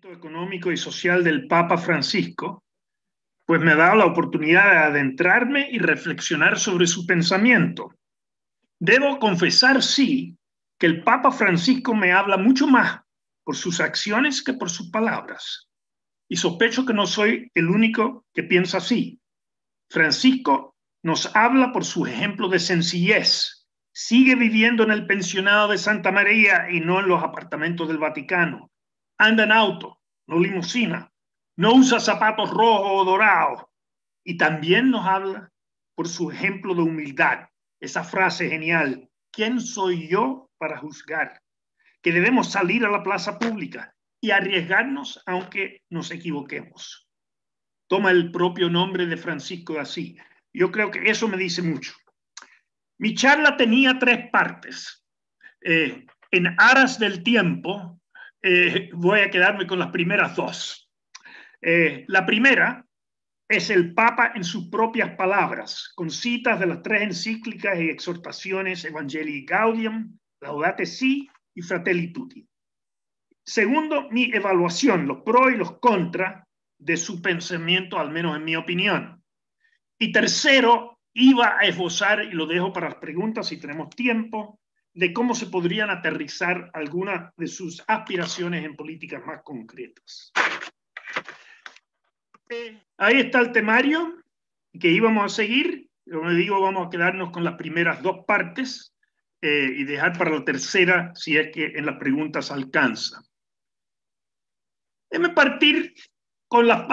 Económico y social del Papa Francisco, pues me ha dado la oportunidad de adentrarme y reflexionar sobre su pensamiento. Debo confesar, sí, que el Papa Francisco me habla mucho más por sus acciones que por sus palabras. Y sospecho que no soy el único que piensa así. Francisco nos habla por su ejemplo de sencillez. Sigue viviendo en el pensionado de Santa María y no en los apartamentos del Vaticano. Anda en auto, no limusina. No usa zapatos rojos o dorados. Y también nos habla por su ejemplo de humildad. Esa frase genial: ¿quién soy yo para juzgar? Que debemos salir a la plaza pública y arriesgarnos aunque nos equivoquemos. Toma el propio nombre de Francisco de Asís. Yo creo que eso me dice mucho. Mi charla tenía 3 partes. En aras del tiempo, voy a quedarme con las primeras 2. La primera es el Papa en sus propias palabras, con citas de las 3 encíclicas y exhortaciones Evangelii Gaudium, Laudate Si y Fratelli Tutti. Segundo, mi evaluación, los pros y los contras de su pensamiento, al menos en mi opinión. Y tercero, iba a esbozar, y lo dejo para las preguntas si tenemos tiempo, de cómo se podrían aterrizar algunas de sus aspiraciones en políticas más concretas. Ahí está el temario que íbamos a seguir. Como digo, vamos a quedarnos con las primeras 2 partes y dejar para la tercera si es que en las preguntas alcanza. Déjeme partir con las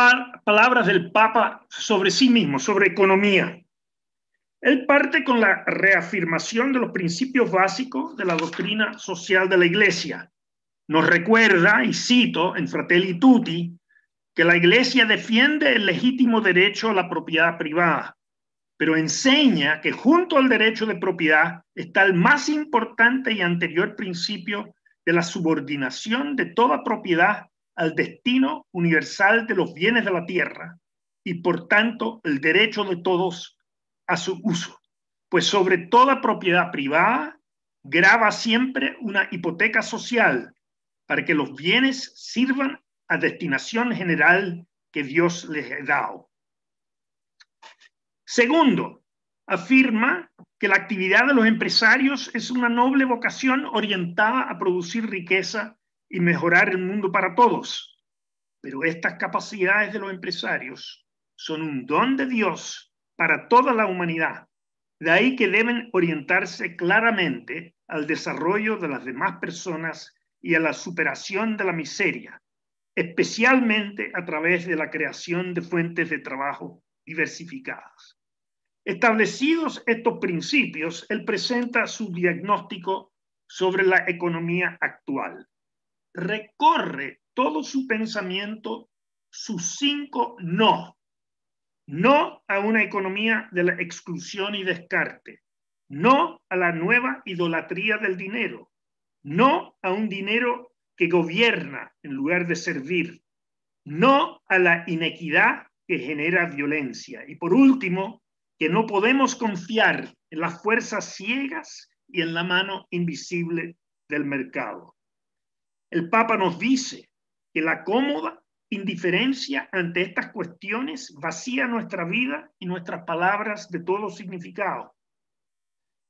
palabras del Papa sobre sí mismo, sobre economía. Él parte con la reafirmación de los principios básicos de la doctrina social de la Iglesia. Nos recuerda, y cito en Fratelli Tutti, que la Iglesia defiende el legítimo derecho a la propiedad privada, pero enseña que junto al derecho de propiedad está el más importante y anterior principio de la subordinación de toda propiedad al destino universal de los bienes de la tierra y por tanto el derecho de todos a su uso, pues sobre toda propiedad privada grava siempre una hipoteca social para que los bienes sirvan a destinación general que Dios les ha dado. Segundo, afirma que la actividad de los empresarios es una noble vocación orientada a producir riqueza y mejorar el mundo para todos. Pero estas capacidades de los empresarios son un don de Dios para toda la humanidad. De ahí que deben orientarse claramente al desarrollo de las demás personas y a la superación de la miseria, especialmente a través de la creación de fuentes de trabajo diversificadas. Establecidos estos principios, él presenta su diagnóstico sobre la economía actual. Recorre todo su pensamiento sus 5 no. No a una economía de la exclusión y descarte. No a la nueva idolatría del dinero. No a un dinero que gobierna en lugar de servir. No a la inequidad que genera violencia. Y por último, que no podemos confiar en las fuerzas ciegas y en la mano invisible del mercado. El Papa nos dice que la cómoda indiferencia ante estas cuestiones vacía nuestra vida y nuestras palabras de todo significado.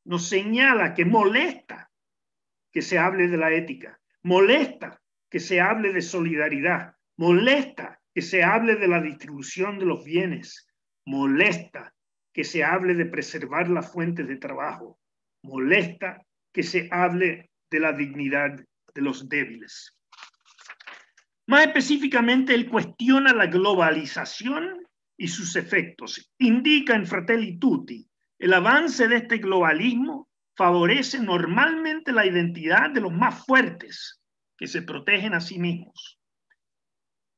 Nos señala que molesta que se hable de la ética, molesta que se hable de solidaridad, molesta que se hable de la distribución de los bienes, molesta que se hable de preservar las fuentes de trabajo, molesta que se hable de la dignidad de los débiles. Más específicamente, él cuestiona la globalización y sus efectos. Indica en Fratelli Tutti, el avance de este globalismo favorece normalmente la identidad de los más fuertes, que se protegen a sí mismos.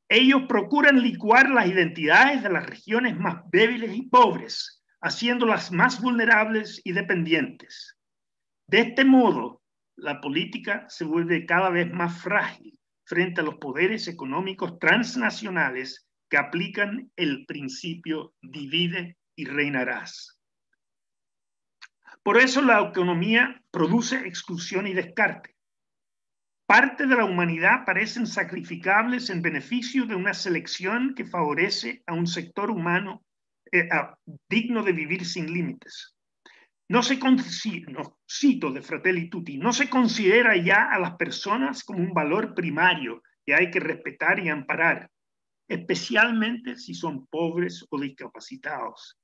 Ellos procuran licuar las identidades de las regiones más débiles y pobres, haciéndolas más vulnerables y dependientes. De este modo, la política se vuelve cada vez más frágil frente a los poderes económicos transnacionales que aplican el principio divide y reinarás. Por eso la economía produce exclusión y descarte. parte de la humanidad parecen sacrificables en beneficio de una selección que favorece a un sector humano digno de vivir sin límites. Cito de Fratelli Tutti, no se considera ya a las personas como un valor primario que hay que respetar y amparar, especialmente si son pobres o discapacitados,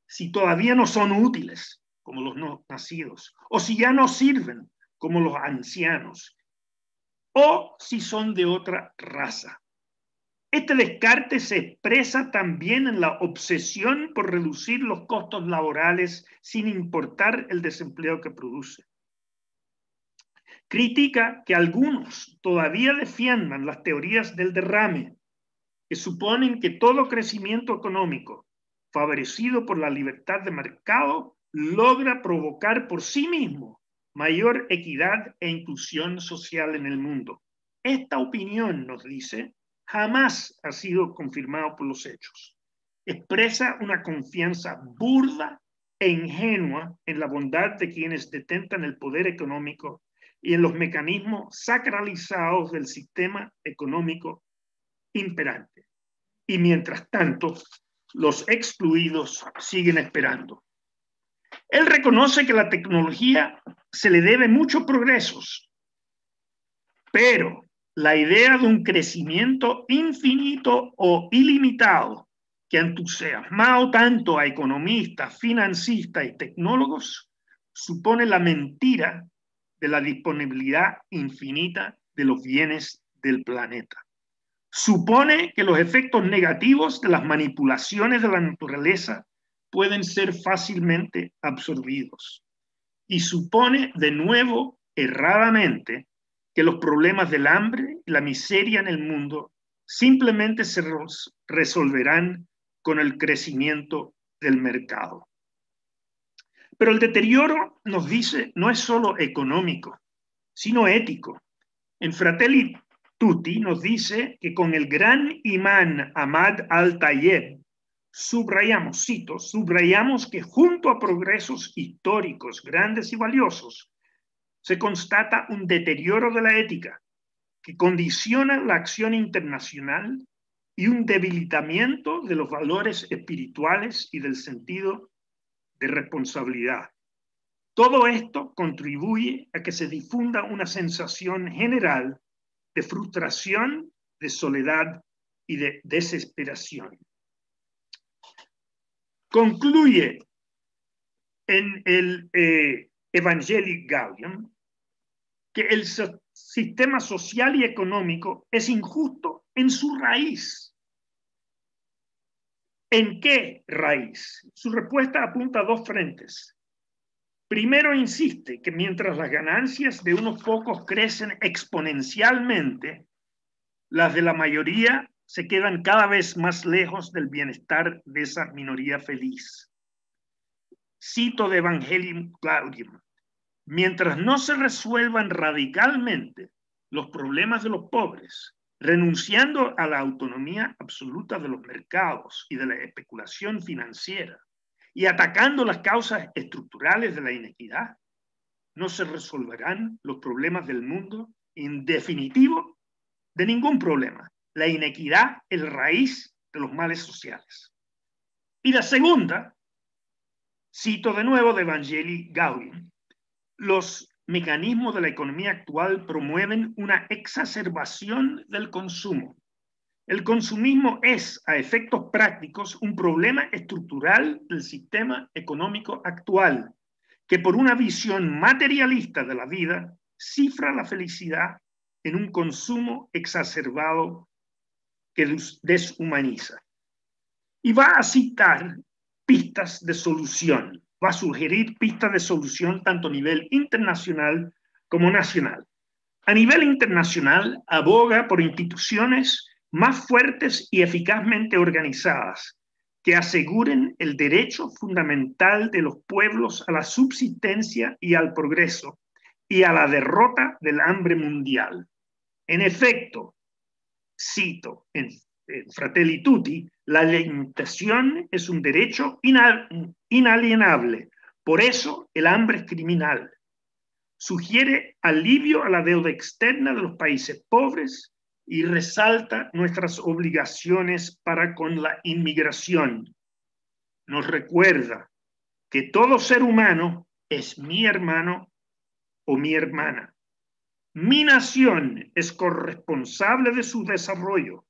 si todavía no son útiles, como los no nacidos, o si ya no sirven, como los ancianos, o si son de otra raza. Este descarte se expresa también en la obsesión por reducir los costos laborales sin importar el desempleo que produce. Critica que algunos todavía defiendan las teorías del derrame, que suponen que todo crecimiento económico favorecido por la libertad de mercado logra provocar por sí mismo mayor equidad e inclusión social en el mundo. Esta opinión, nos dice, jamás ha sido confirmado por los hechos. Expresa una confianza burda e ingenua en la bondad de quienes detentan el poder económico y en los mecanismos sacralizados del sistema económico imperante. Y mientras tanto, los excluidos siguen esperando. Él reconoce que la tecnología se le debe muchos progresos, pero la idea de un crecimiento infinito o ilimitado que ha entusiasmado tanto a economistas, financistas y tecnólogos supone la mentira de la disponibilidad infinita de los bienes del planeta. Supone que los efectos negativos de las manipulaciones de la naturaleza pueden ser fácilmente absorbidos. Y supone, de nuevo, erradamente, que los problemas del hambre y la miseria en el mundo simplemente se resolverán con el crecimiento del mercado. Pero el deterioro, nos dice, no es solo económico, sino ético. En Fratelli Tutti nos dice que con el gran imán Ahmad al-Tayeb subrayamos que junto a progresos históricos grandes y valiosos se constata un deterioro de la ética que condiciona la acción internacional y un debilitamiento de los valores espirituales y del sentido de responsabilidad. Todo esto contribuye a que se difunda una sensación general de frustración, de soledad y de desesperación. Concluye en el Evangelii Gaudium que el sistema social y económico es injusto en su raíz. ¿En qué raíz? Su respuesta apunta a dos frentes. Primero, insiste que mientras las ganancias de unos pocos crecen exponencialmente, las de la mayoría se quedan cada vez más lejos del bienestar de esa minoría feliz. Cito de Evangelium Gaudium: mientras no se resuelvan radicalmente los problemas de los pobres, renunciando a la autonomía absoluta de los mercados y de la especulación financiera, y atacando las causas estructurales de la inequidad, no se resolverán los problemas del mundo. En definitivo, de ningún problema. La inequidad es raíz de los males sociales. Y la segunda, cito de nuevo de Evangelii Gaudium: los mecanismos de la economía actual promueven una exacerbación del consumo. El consumismo es, a efectos prácticos, un problema estructural del sistema económico actual, que por una visión materialista de la vida cifra la felicidad en un consumo exacerbado que deshumaniza. Y va a citar pistas de solución, va a sugerir pistas de solución tanto a nivel internacional como nacional. A nivel internacional, aboga por instituciones más fuertes y eficazmente organizadas que aseguren el derecho fundamental de los pueblos a la subsistencia y al progreso y a la derrota del hambre mundial. En efecto, cito en Fratelli Tutti, la alimentación es un derecho inalienable. Por eso el hambre es criminal. Sugiere alivio a la deuda externa de los países pobres y resalta nuestras obligaciones para con la inmigración. Nos recuerda que todo ser humano es mi hermano o mi hermana. Mi nación es corresponsable de su desarrollo.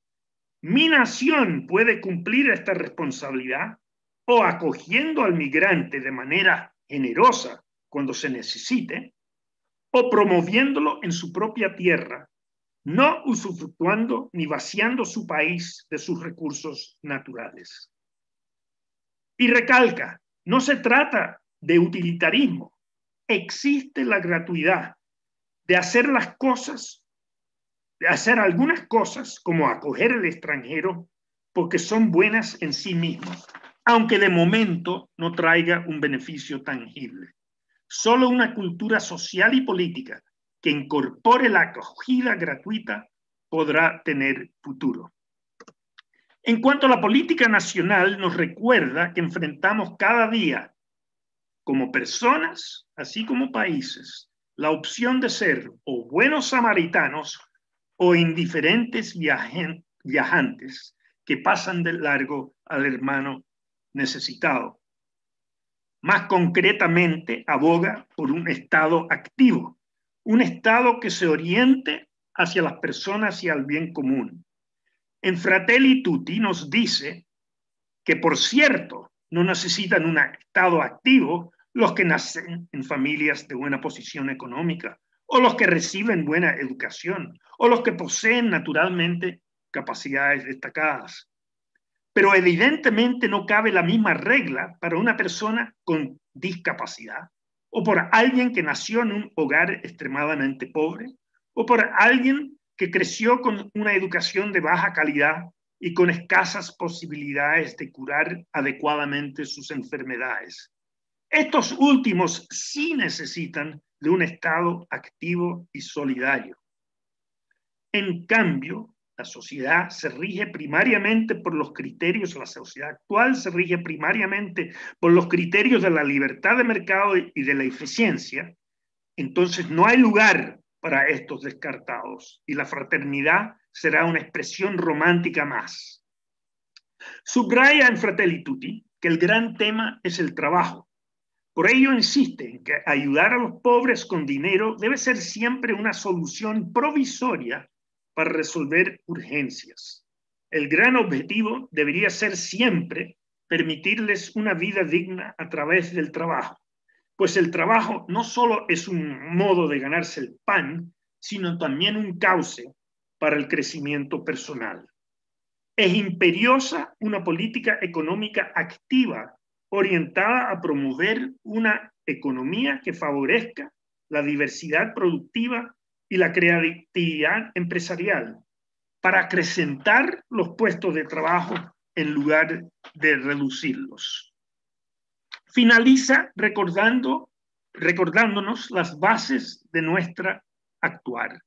Mi nación puede cumplir esta responsabilidad o acogiendo al migrante de manera generosa cuando se necesite, o promoviéndolo en su propia tierra, no usufructuando ni vaciando su país de sus recursos naturales. Y recalca, no se trata de utilitarismo, existe la gratuidad de hacer las cosas, de hacer algunas cosas como acoger al extranjero porque son buenas en sí mismas, aunque de momento no traiga un beneficio tangible. Solo una cultura social y política que incorpore la acogida gratuita podrá tener futuro. En cuanto a la política nacional, nos recuerda que enfrentamos cada día, como personas, así como países, la opción de ser o buenos samaritanos o indiferentes viajantes que pasan de largo al hermano necesitado. Más concretamente, aboga por un Estado activo, un Estado que se oriente hacia las personas y al bien común. En Fratelli Tutti nos dice que, por cierto, no necesitan un Estado activo los que nacen en familias de buena posición económica, o los que reciben buena educación, o los que poseen naturalmente capacidades destacadas. Pero evidentemente no cabe la misma regla para una persona con discapacidad, o por alguien que nació en un hogar extremadamente pobre, o por alguien que creció con una educación de baja calidad y con escasas posibilidades de curar adecuadamente sus enfermedades. Estos últimos sí necesitan de un Estado activo y solidario. En cambio, la sociedad se rige primariamente por los criterios, la sociedad actual se rige primariamente por los criterios de la libertad de mercado y de la eficiencia. Entonces no hay lugar para estos descartados y la fraternidad será una expresión romántica más. Subraya en Fratelli Tutti que el gran tema es el trabajo. Por ello insiste en que ayudar a los pobres con dinero debe ser siempre una solución provisoria para resolver urgencias. El gran objetivo debería ser siempre permitirles una vida digna a través del trabajo, pues el trabajo no solo es un modo de ganarse el pan, sino también un cauce para el crecimiento personal. Es imperiosa una política económica activa orientada a promover una economía que favorezca la diversidad productiva y la creatividad empresarial para acrecentar los puestos de trabajo en lugar de reducirlos. Finaliza recordándonos las bases de nuestra actuar.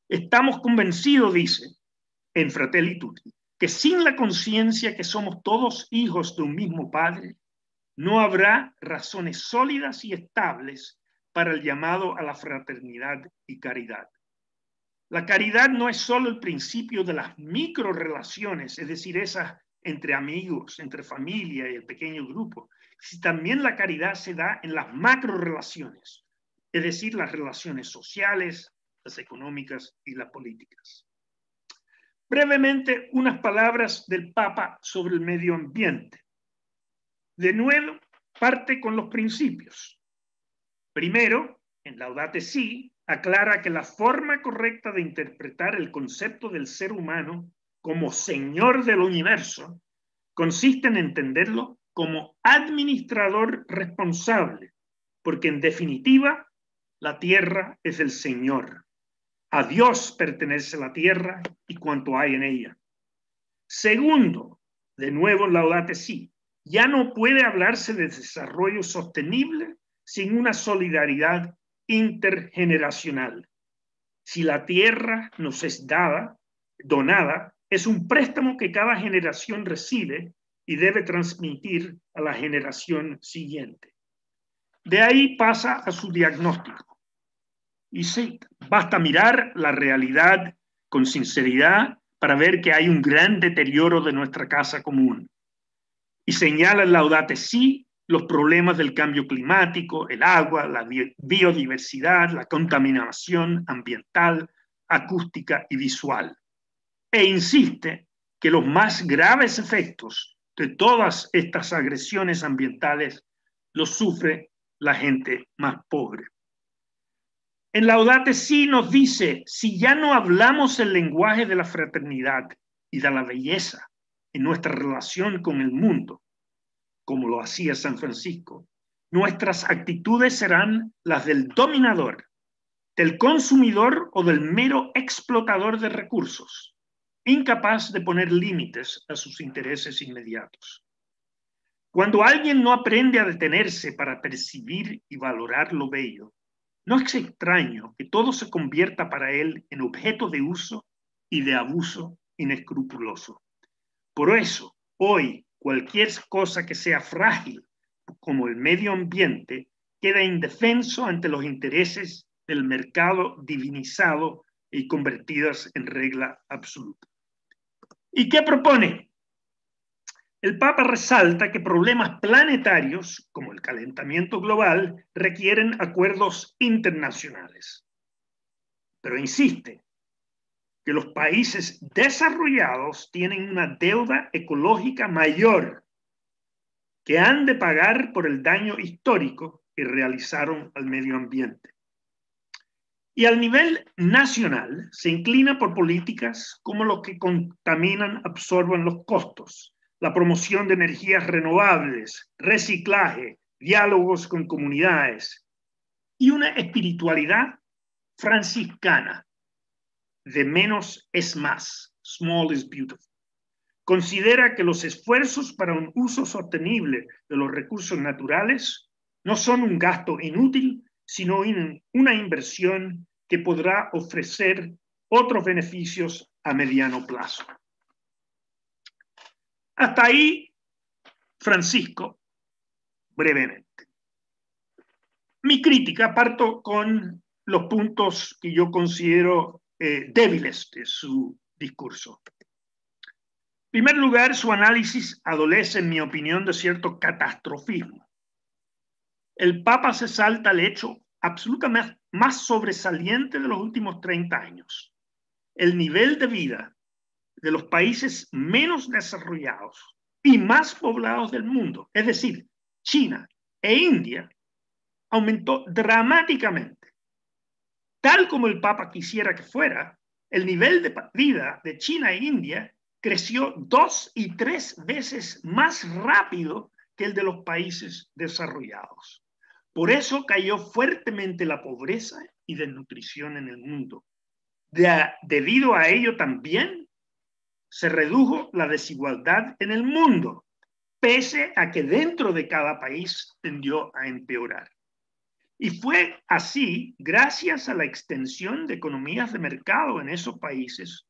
Estamos convencidos, dice, en Fratelli Tutti, que sin la conciencia que somos todos hijos de un mismo Padre, no habrá razones sólidas y estables para el llamado a la fraternidad y caridad. La caridad no es solo el principio de las microrelaciones, es decir, esas entre amigos, entre familia y el pequeño grupo, sino también la caridad se da en las macrorelaciones, es decir, las relaciones sociales, las económicas y las políticas. Brevemente, unas palabras del Papa sobre el medio ambiente. De nuevo, parte con los principios. Primero, en Laudate Si, aclara que la forma correcta de interpretar el concepto del ser humano como señor del universo consiste en entenderlo como administrador responsable, porque en definitiva, la tierra es el Señor. A Dios pertenece la tierra y cuanto hay en ella. Segundo, de nuevo Laudate Si, ya no puede hablarse de desarrollo sostenible sin una solidaridad intergeneracional. Si la tierra nos es donada, es un préstamo que cada generación recibe y debe transmitir a la generación siguiente. De ahí pasa a su diagnóstico. Y sí, basta mirar la realidad con sinceridad para ver que hay un gran deterioro de nuestra casa común. Y señala en Laudato Si los problemas del cambio climático, el agua, la biodiversidad, la contaminación ambiental, acústica y visual. E insiste que los más graves efectos de todas estas agresiones ambientales los sufre la gente más pobre. En Laudato Si nos dice, si ya no hablamos el lenguaje de la fraternidad y de la belleza en nuestra relación con el mundo, como lo hacía San Francisco, nuestras actitudes serán las del dominador, del consumidor o del mero explotador de recursos, incapaz de poner límites a sus intereses inmediatos. Cuando alguien no aprende a detenerse para percibir y valorar lo bello, no es extraño que todo se convierta para él en objeto de uso y de abuso inescrupuloso. Por eso, hoy, cualquier cosa que sea frágil, como el medio ambiente, queda indefenso ante los intereses del mercado divinizado y convertidas en regla absoluta. ¿Y qué propone? El Papa resalta que problemas planetarios, como el calentamiento global, requieren acuerdos internacionales. Pero insiste que los países desarrollados tienen una deuda ecológica mayor que han de pagar por el daño histórico que realizaron al medio ambiente. Y al nivel nacional se inclina por políticas como los que contaminan, absorban los costos, la promoción de energías renovables, reciclaje, diálogos con comunidades y una espiritualidad franciscana de menos es más, small is beautiful. Considera que los esfuerzos para un uso sostenible de los recursos naturales no son un gasto inútil, sino una inversión que podrá ofrecer otros beneficios a mediano plazo. Hasta ahí, Francisco, brevemente. Mi crítica, parto con los puntos que yo considero débiles de su discurso. En primer lugar, su análisis adolece, en mi opinión, de cierto catastrofismo. El Papa se salta el hecho absolutamente más sobresaliente de los últimos 30 años. El nivel de vida de los países menos desarrollados y más poblados del mundo, es decir, China e India, aumentó dramáticamente. Tal como el Papa quisiera que fuera, el nivel de vida de China e India creció 2 y 3 veces más rápido que el de los países desarrollados. Por eso cayó fuertemente la pobreza y desnutrición en el mundo. Debido a ello también se redujo la desigualdad en el mundo, pese a que dentro de cada país tendió a empeorar. Y fue así gracias a la extensión de economías de mercado en esos países,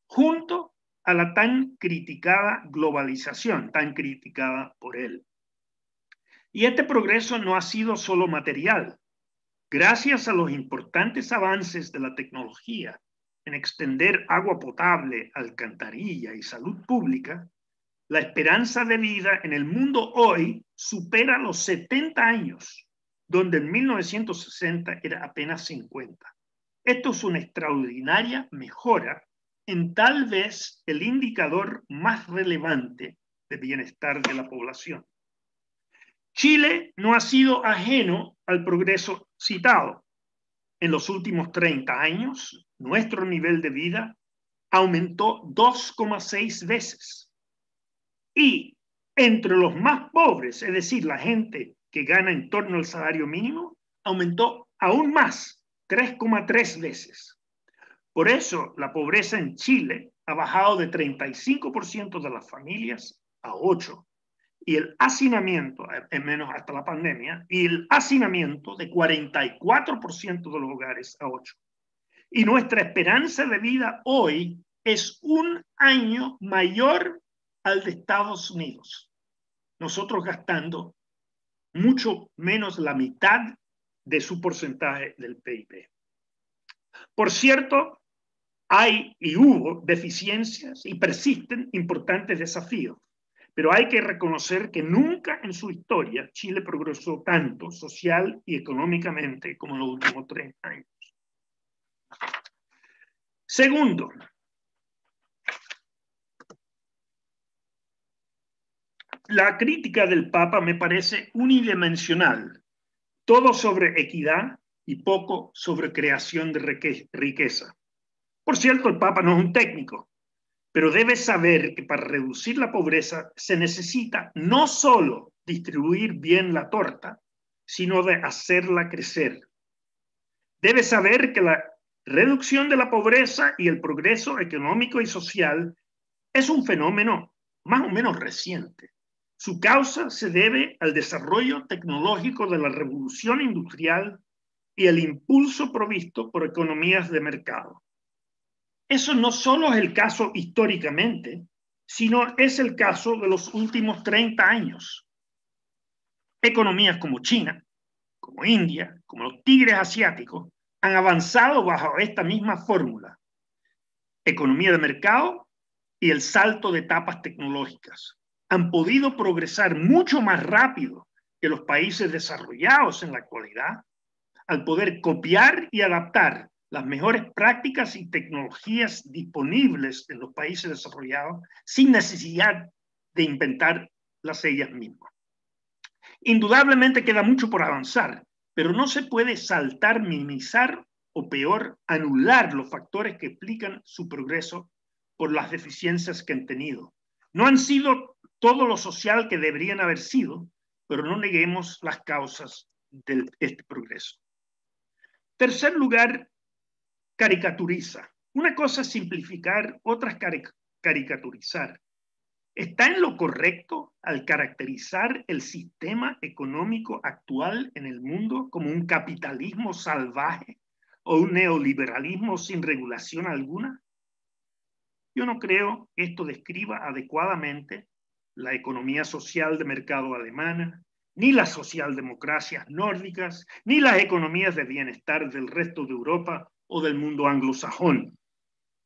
junto a la tan criticada globalización, tan criticada por él. Y este progreso no ha sido solo material. Gracias a los importantes avances de la tecnología en extender agua potable, alcantarilla y salud pública, la esperanza de vida en el mundo hoy supera los 70 años, donde en 1960 era apenas 50. Esto es una extraordinaria mejora en tal vez el indicador más relevante de bienestar de la población. Chile no ha sido ajeno al progreso citado. En los últimos 30 años, nuestro nivel de vida aumentó 2,6 veces. Y entre los más pobres, es decir, la gente que gana en torno al salario mínimo, aumentó aún más, 3,3 veces. Por eso, la pobreza en Chile ha bajado de 35% de las familias a 8%. Y el hacinamiento, en menos hasta la pandemia, y el hacinamiento de 44% de los hogares a 8%. Y nuestra esperanza de vida hoy es 1 año mayor al de Estados Unidos. Nosotros gastando mucho menos la mitad de su porcentaje del PIB. Por cierto, hay y hubo deficiencias y persisten importantes desafíos, pero hay que reconocer que nunca en su historia Chile progresó tanto social y económicamente como en los últimos 30 años. Segundo, la crítica del Papa me parece unidimensional, todo sobre equidad y poco sobre creación de riqueza. Por cierto, el Papa no es un técnico, pero debe saber que para reducir la pobreza se necesita no solo distribuir bien la torta, sino de hacerla crecer. Debe saber que la reducción de la pobreza y el progreso económico y social es un fenómeno más o menos reciente. Su causa se debe al desarrollo tecnológico de la revolución industrial y el impulso provisto por economías de mercado. Eso no solo es el caso históricamente, sino es el caso de los últimos 30 años. Economías como China, como India, como los tigres asiáticos, han avanzado bajo esta misma fórmula. Economía de mercado y el salto de etapas tecnológicas. Han podido progresar mucho más rápido que los países desarrollados en la actualidad al poder copiar y adaptar las mejores prácticas y tecnologías disponibles en los países desarrollados sin necesidad de inventarlas ellas mismas. Indudablemente queda mucho por avanzar, pero no se puede saltar, minimizar o peor, anular los factores que explican su progreso por las deficiencias que han tenido. No han sido todo lo social que deberían haber sido, pero no neguemos las causas de este progreso. Tercer lugar, caricaturiza. Una cosa es simplificar, otra es caricaturizar. ¿Está en lo correcto al caracterizar el sistema económico actual en el mundo como un capitalismo salvaje o un neoliberalismo sin regulación alguna? Yo no creo que esto describa adecuadamente la economía social de mercado alemana, ni las socialdemocracias nórdicas, ni las economías de bienestar del resto de Europa o del mundo anglosajón.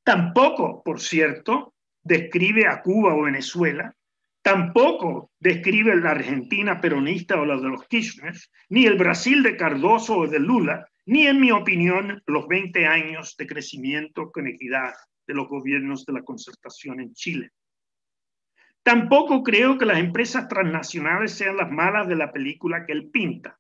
Tampoco, por cierto, describe a Cuba o Venezuela, tampoco describe la Argentina peronista o la de los Kirchner, ni el Brasil de Cardoso o de Lula, ni, en mi opinión, los 20 años de crecimiento con equidad de los gobiernos de la concertación en Chile. Tampoco creo que las empresas transnacionales sean las malas de la película que él pinta.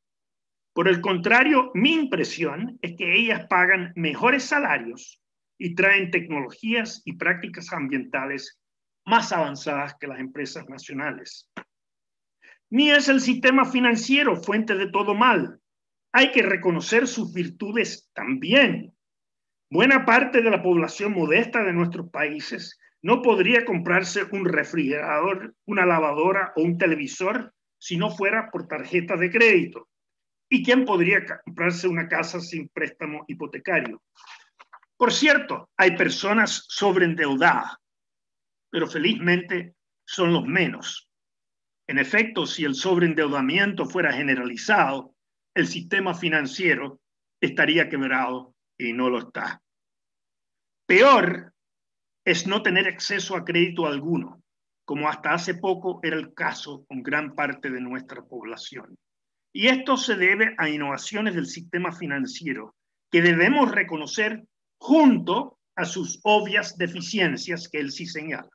Por el contrario, mi impresión es que ellas pagan mejores salarios y traen tecnologías y prácticas ambientales más avanzadas que las empresas nacionales. Ni es el sistema financiero fuente de todo mal. Hay que reconocer sus virtudes también. Buena parte de la población modesta de nuestros países no podría comprarse un refrigerador, una lavadora o un televisor si no fuera por tarjeta de crédito. ¿Y quién podría comprarse una casa sin préstamo hipotecario? Por cierto, hay personas sobreendeudadas, pero felizmente son los menos. En efecto, si el sobreendeudamiento fuera generalizado, el sistema financiero estaría quebrado y no lo está. Peor es no tener acceso a crédito alguno, como hasta hace poco era el caso con gran parte de nuestra población. Y esto se debe a innovaciones del sistema financiero que debemos reconocer junto a sus obvias deficiencias que él sí señala.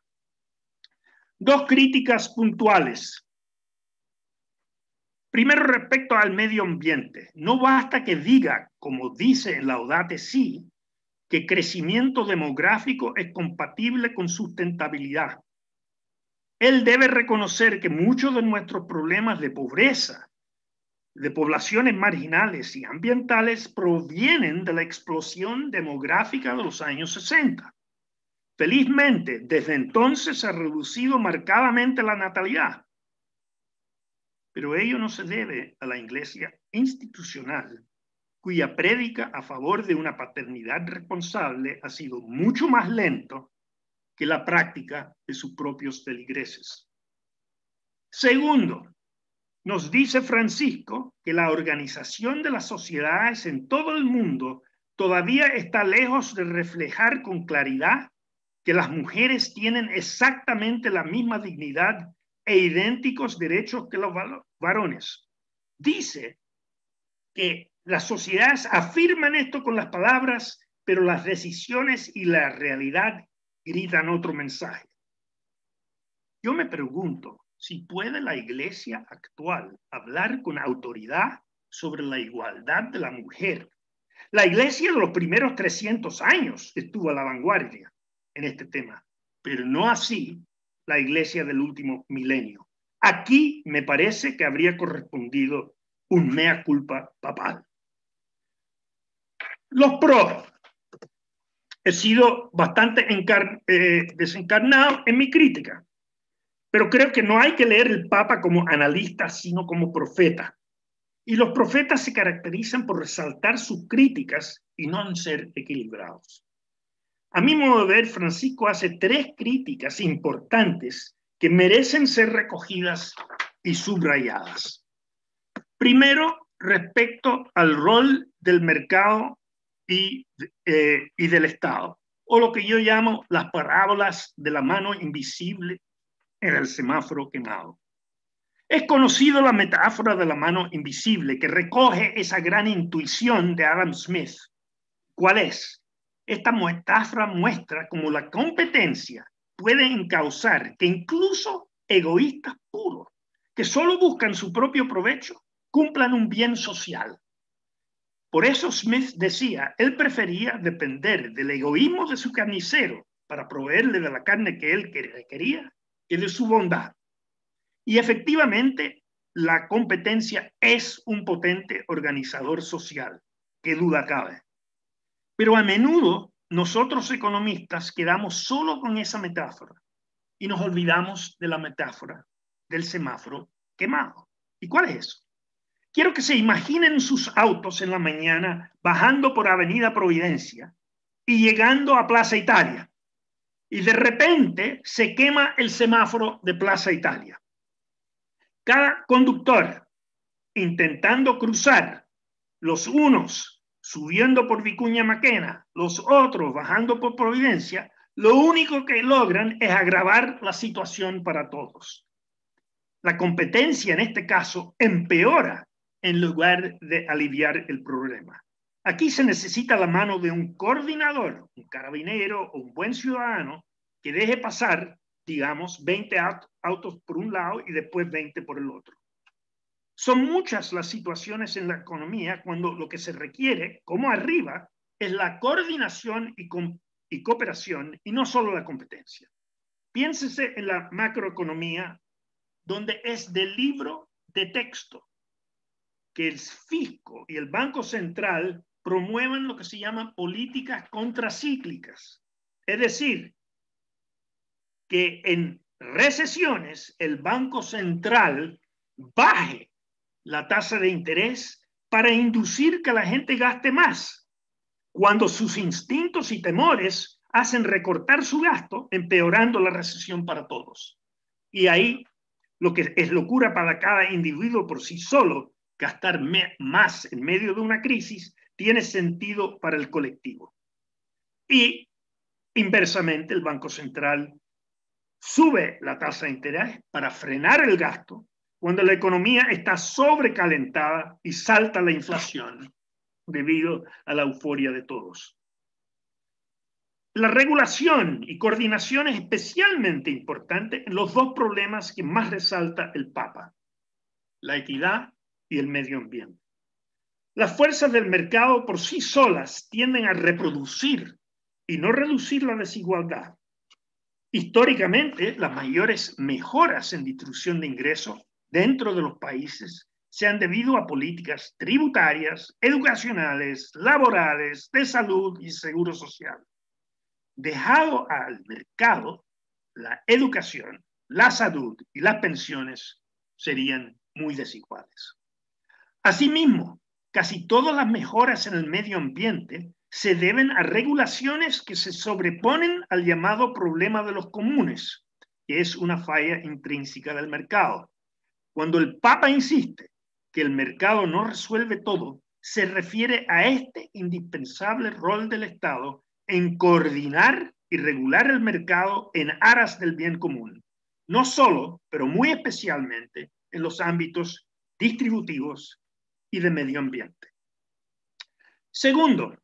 Dos críticas puntuales. Primero, respecto al medio ambiente. No basta que diga, como dice en Laudato Si', que crecimiento demográfico es compatible con sustentabilidad. Él debe reconocer que muchos de nuestros problemas de pobreza, de poblaciones marginales y ambientales provienen de la explosión demográfica de los años 60. Felizmente, desde entonces se ha reducido marcadamente la natalidad, pero ello no se debe a la Iglesia institucional, cuya prédica a favor de una paternidad responsable ha sido mucho más lento que la práctica de sus propios feligreses. Segundo, nos dice Francisco que la organización de las sociedades en todo el mundo todavía está lejos de reflejar con claridad que las mujeres tienen exactamente la misma dignidad e idénticos derechos que los varones. Dice que las sociedades afirman esto con las palabras, pero las decisiones y la realidad gritan otro mensaje. Yo me pregunto si puede la iglesia actual hablar con autoridad sobre la igualdad de la mujer. La iglesia de los primeros 300 años estuvo a la vanguardia en este tema, pero no así la iglesia del último milenio. Aquí me parece que habría correspondido un mea culpa papal. Los pros. He sido bastante desencarnado en mi crítica, pero creo que no hay que leer el Papa como analista, sino como profeta. Y los profetas se caracterizan por resaltar sus críticas y no en ser equilibrados. A mi modo de ver, Francisco hace 3 críticas importantes que merecen ser recogidas y subrayadas. Primero, respecto al rol del mercado y del Estado, o lo que yo llamo las parábolas de la mano invisible en el semáforo quemado. Es conocido la metáfora de la mano invisible que recoge esa gran intuición de Adam Smith. ¿Cuál es? Esta metáfora muestra cómo la competencia puede encauzar que incluso egoístas puros, que solo buscan su propio provecho, cumplan un bien social. Por eso Smith decía, él prefería depender del egoísmo de su carnicero para proveerle de la carne que él quería que de su bondad. Y efectivamente, la competencia es un potente organizador social, qué duda cabe. Pero a menudo nosotros economistas quedamos solo con esa metáfora y nos olvidamos de la metáfora del semáforo quemado. ¿Y cuál es eso? Quiero que se imaginen sus autos en la mañana bajando por Avenida Providencia y llegando a Plaza Italia. Y de repente se quema el semáforo de Plaza Italia. Cada conductor intentando cruzar, los unos subiendo por Vicuña Maquena, los otros bajando por Providencia, lo único que logran es agravar la situación para todos. La competencia en este caso empeora en lugar de aliviar el problema. Aquí se necesita la mano de un coordinador, un carabinero o un buen ciudadano que deje pasar, digamos, 20 autos por un lado y después 20 por el otro. Son muchas las situaciones en la economía cuando lo que se requiere, como arriba, es la coordinación y cooperación y no solo la competencia. Piénsese en la macroeconomía, donde es del libro de texto que el fisco y el Banco Central promuevan lo que se llaman políticas contracíclicas. Es decir, que en recesiones el Banco Central baje la tasa de interés para inducir que la gente gaste más, cuando sus instintos y temores hacen recortar su gasto, empeorando la recesión para todos. Y ahí lo que es locura para cada individuo por sí solo, gastar más en medio de una crisis, tiene sentido para el colectivo. Y inversamente, el Banco Central sube la tasa de interés para frenar el gasto cuando la economía está sobrecalentada y salta la inflación debido a la euforia de todos. La regulación y coordinación es especialmente importante en los 2 problemas que más resalta el Papa, la equidad y el medio ambiente. Las fuerzas del mercado por sí solas tienden a reproducir y no reducir la desigualdad. Históricamente, las mayores mejoras en distribución de ingresos dentro de los países se han debido a políticas tributarias, educacionales, laborales, de salud y seguro social. Dejado al mercado, la educación, la salud y las pensiones serían muy desiguales. Asimismo, casi todas las mejoras en el medio ambiente se deben a regulaciones que se sobreponen al llamado problema de los comunes, que es una falla intrínseca del mercado. Cuando el Papa insiste que el mercado no resuelve todo, se refiere a este indispensable rol del Estado en coordinar y regular el mercado en aras del bien común, no solo, pero muy especialmente en los ámbitos distributivos y de medio ambiente. Segundo,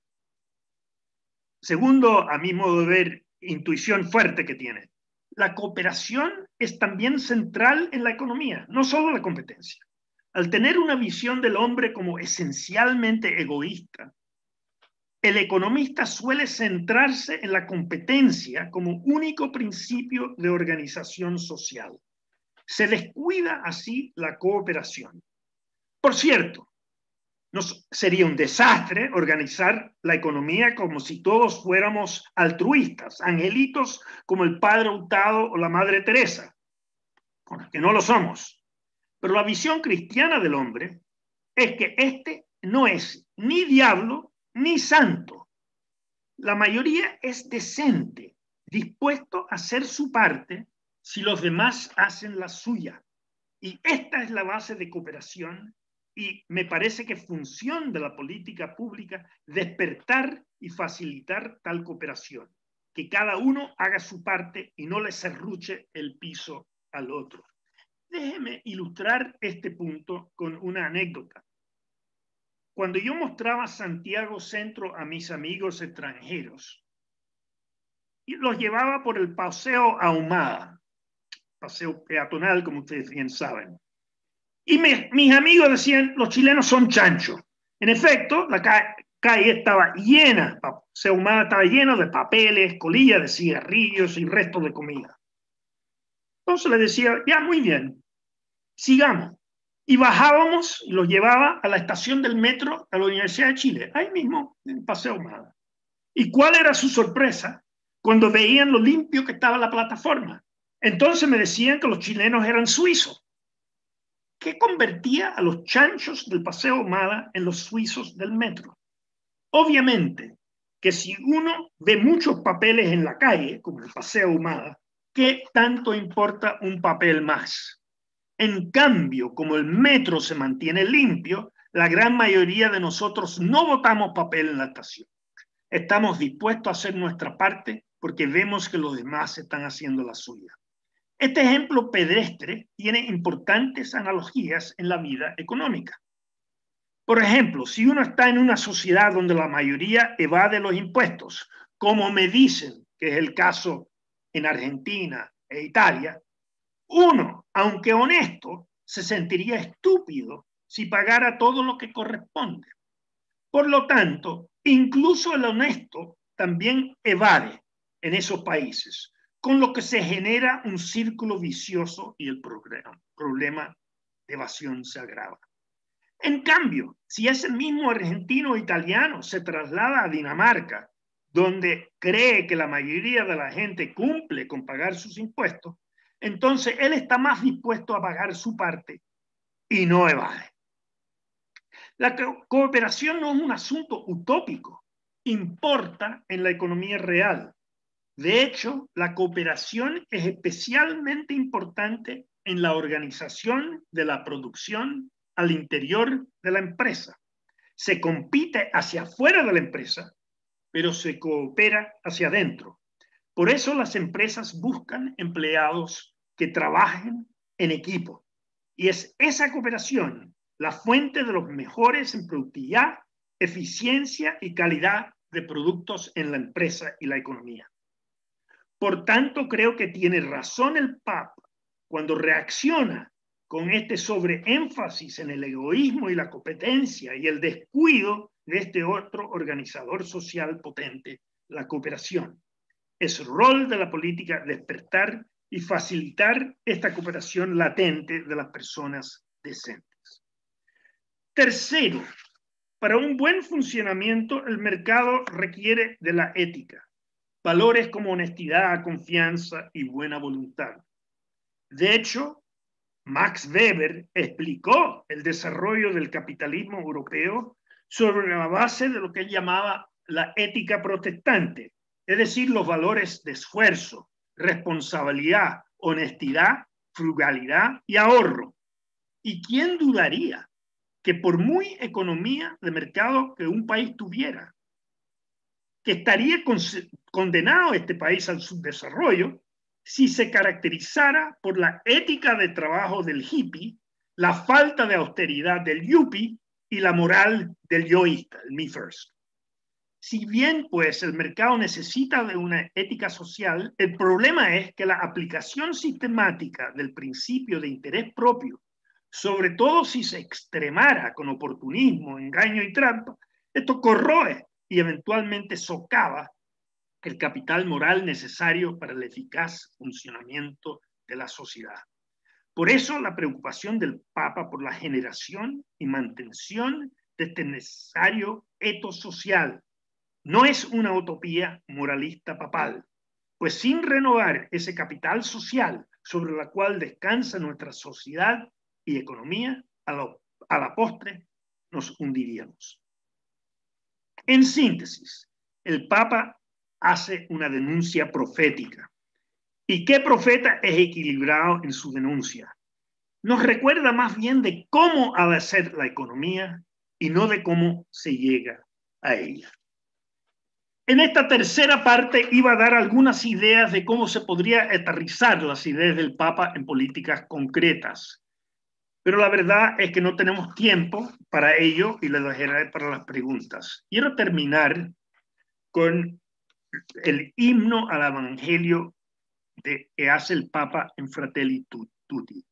a mi modo de ver, intuición fuerte que tiene, la cooperación es también central en la economía, no solo la competencia. Al tener una visión del hombre como esencialmente egoísta, el economista suele centrarse en la competencia como único principio de organización social. Se descuida así la cooperación. Por cierto, sería un desastre organizar la economía como si todos fuéramos altruistas, angelitos como el padre Hurtado o la madre Teresa, que no lo somos. Pero la visión cristiana del hombre es que este no es ni diablo ni santo. La mayoría es decente, dispuesto a hacer su parte si los demás hacen la suya. Y esta es la base de cooperación y me parece que es función de la política pública despertar y facilitar tal cooperación, que cada uno haga su parte y no le serruche el piso al otro. Déjeme ilustrar este punto con una anécdota. Cuando yo mostraba Santiago Centro a mis amigos extranjeros, y los llevaba por el Paseo Ahumada, paseo peatonal, como ustedes bien saben. Y mis amigos decían, los chilenos son chanchos. En efecto, la calle estaba llena, Paseo Ahumada estaba lleno de papeles, colillas de cigarrillos y restos de comida. Entonces les decía, ya, muy bien, sigamos. Y bajábamos y los llevaba a la estación del metro de la Universidad de Chile, ahí mismo, en Paseo Ahumada. ¿Y cuál era su sorpresa cuando veían lo limpio que estaba la plataforma? Entonces me decían que los chilenos eran suizos. ¿Qué convertía a los chanchos del Paseo Ahumada en los suizos del metro? Obviamente que si uno ve muchos papeles en la calle, como el Paseo Ahumada, ¿qué tanto importa un papel más? En cambio, como el metro se mantiene limpio, la gran mayoría de nosotros no botamos papel en la estación. Estamos dispuestos a hacer nuestra parte porque vemos que los demás están haciendo la suya. Este ejemplo pedestre tiene importantes analogías en la vida económica. Por ejemplo, si uno está en una sociedad donde la mayoría evade los impuestos, como me dicen que es el caso en Argentina e Italia, uno, aunque honesto, se sentiría estúpido si pagara todo lo que corresponde. Por lo tanto, incluso el honesto también evade en esos países, con lo que se genera un círculo vicioso y el problema de evasión se agrava. En cambio, si ese mismo argentino o italiano se traslada a Dinamarca, donde cree que la mayoría de la gente cumple con pagar sus impuestos, entonces él está más dispuesto a pagar su parte y no evade. La cooperación no es un asunto utópico, importa en la economía real. De hecho, la cooperación es especialmente importante en la organización de la producción al interior de la empresa. Se compite hacia afuera de la empresa, pero se coopera hacia adentro. Por eso las empresas buscan empleados que trabajen en equipo. Y es esa cooperación la fuente de los mejores en productividad, eficiencia y calidad de productos en la empresa y la economía. Por tanto, creo que tiene razón el Papa cuando reacciona con este sobreénfasis en el egoísmo y la competencia y el descuido de este otro organizador social potente, la cooperación. Es rol de la política despertar y facilitar esta cooperación latente de las personas decentes. Tercero, para un buen funcionamiento, el mercado requiere de la ética. Valores como honestidad, confianza y buena voluntad. De hecho, Max Weber explicó el desarrollo del capitalismo europeo sobre la base de lo que él llamaba la ética protestante, es decir, los valores de esfuerzo, responsabilidad, honestidad, frugalidad y ahorro. ¿Y quién dudaría que por muy economía de mercado que un país tuviera, que estaría condenado este país al subdesarrollo si se caracterizara por la ética de trabajo del hippie, la falta de austeridad del yuppie y la moral del yoísta, el me first. Si bien, pues, el mercado necesita de una ética social, el problema es que la aplicación sistemática del principio de interés propio, sobre todo si se extremara con oportunismo, engaño y trampa, esto corroe y eventualmente socava el capital moral necesario para el eficaz funcionamiento de la sociedad. Por eso la preocupación del Papa por la generación y mantención de este necesario etos social no es una utopía moralista papal, pues sin renovar ese capital social sobre la cual descansa nuestra sociedad y economía, a la postre nos hundiríamos. En síntesis, el Papa hace una denuncia profética. ¿Y qué profeta es equilibrado en su denuncia? Nos recuerda más bien de cómo ha de ser la economía y no de cómo se llega a ella. En esta tercera parte iba a dar algunas ideas de cómo se podría aterrizar las ideas del Papa en políticas concretas. Pero la verdad es que no tenemos tiempo para ello y le dejaré para las preguntas. Quiero terminar con el himno al Evangelio que hace el Papa en Fratelli Tutti.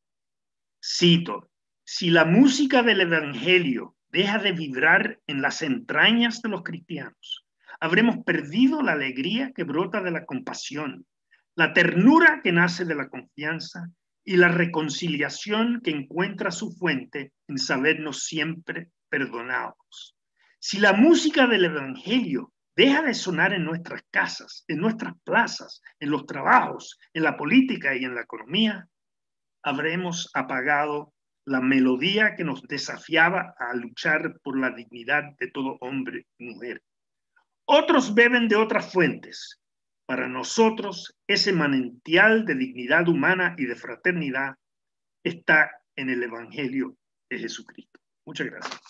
Cito: si la música del Evangelio deja de vibrar en las entrañas de los cristianos, habremos perdido la alegría que brota de la compasión, la ternura que nace de la confianza y la reconciliación que encuentra su fuente en sabernos siempre perdonados. Si la música del Evangelio deja de sonar en nuestras casas, en nuestras plazas, en los trabajos, en la política y en la economía, habremos apagado la melodía que nos desafiaba a luchar por la dignidad de todo hombre y mujer. Otros beben de otras fuentes. Para nosotros, ese manantial de dignidad humana y de fraternidad está en el Evangelio de Jesucristo. Muchas gracias.